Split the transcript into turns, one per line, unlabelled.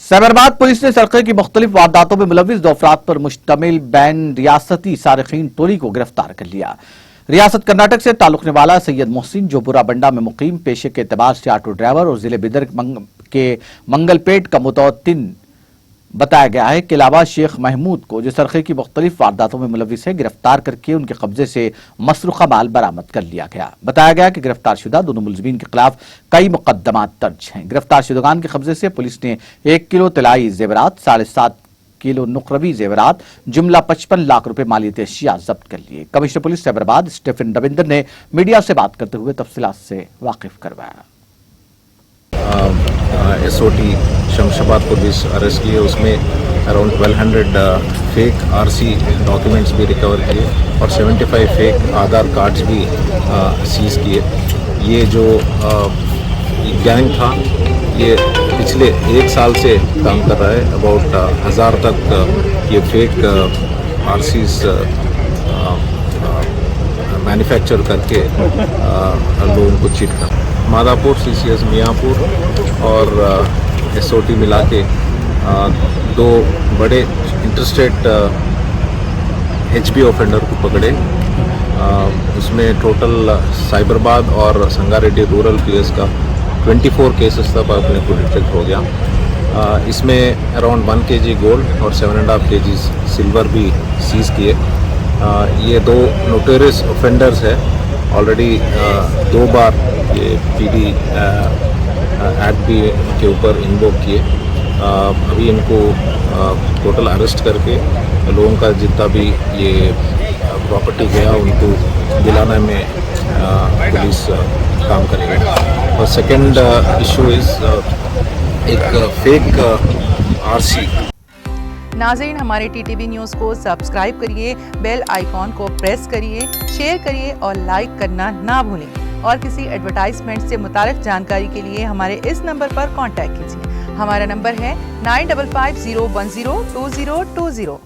Cyberabad police ने सरक़े की मुख्तलिफ वारदातों में मुलव्विस 2 अफराद पर मुश्तमिल बैन रियासती सारिकीन टोली को गिरफ्तार कर लिया। रियासत कर्नाटक से ताल्लुकने वाला सैयद मोहसिन, जो बुराबंडा में मुकीम, पेशे के एतबार से ऑटो ड्राइवर और जिले बिदर के मंगलपेट का मुतवत्तिन बताया गया है के अलावा शेख महमूद को, जो सरक़े की मुख्तलिफ वारदातों में मुलव्विस है, गिरफ्तार करके उनके कब्जे से मसरूक़ा माल बरामद कर लिया गया। बताया गया कि गिरफ्तार शुदा दोनों मुलज़िमीन के खिलाफ कई मुकदमात दर्ज हैं। गिरफ्तार शुदगान के कब्जे से पुलिस ने 1 किलो तलाई जेवरात, 7.5 किलो नुकरवी जेवरात, जुमला 55 लाख रुपए मालियती अशिया जब्त कर लिए। कमिश्नर पुलिस साइबराबाद स्टीफन रविंदर ने मीडिया से बात करते हुए तफसीलात से वाकिफ करवाया।
SOT शमशाबाद पुलिस अरेस्ट किए, उसमें अराउंड 1200 फेक RC डॉक्यूमेंट्स भी रिकवर किए और 75 फेक आधार कार्ड्स भी सीज किए। ये जो गैंग था ये पिछले 1 साल से काम कर रहा है। अबाउट 1000 तक ये फेक RCs मैन्युफैक्चर करके लोगों को चीट कर। मादापुर, CCS मियाँपुर और SOT मिला के 2 बड़े इंटरस्टेट HB ऑफेंडर को पकड़े। उसमें टोटल साइबराबाद और संगारेड्डी रूरल PS का 24 केसेस तक अपने को डिटेक्ट हो गया। इसमें अराउंड 1 kg गोल्ड और 7.5 kg सिल्वर भी सीज किए। ये 2 नोटोरियस ऑफेंडर्स है। ऑलरेडी 2 बार ये PD एक्ट भी के ऊपर इन्वोक किए। अभी इनको टोटल अरेस्ट करके लोगों का जितना भी ये प्रॉपर्टी गया उनको दिलाने में पुलिस काम करेगा। और सेकंड इशू इज एक फेक RC।
नाज़रीन, हमारे TTV न्यूज़ को सब्सक्राइब करिए, बेल आइकॉन को प्रेस करिए, शेयर करिए और लाइक करना ना भूलें। और किसी एडवर्टाइजमेंट से मुताल्लिक़ जानकारी के लिए हमारे इस नंबर पर कांटेक्ट कीजिए। हमारा नंबर है 9550102020।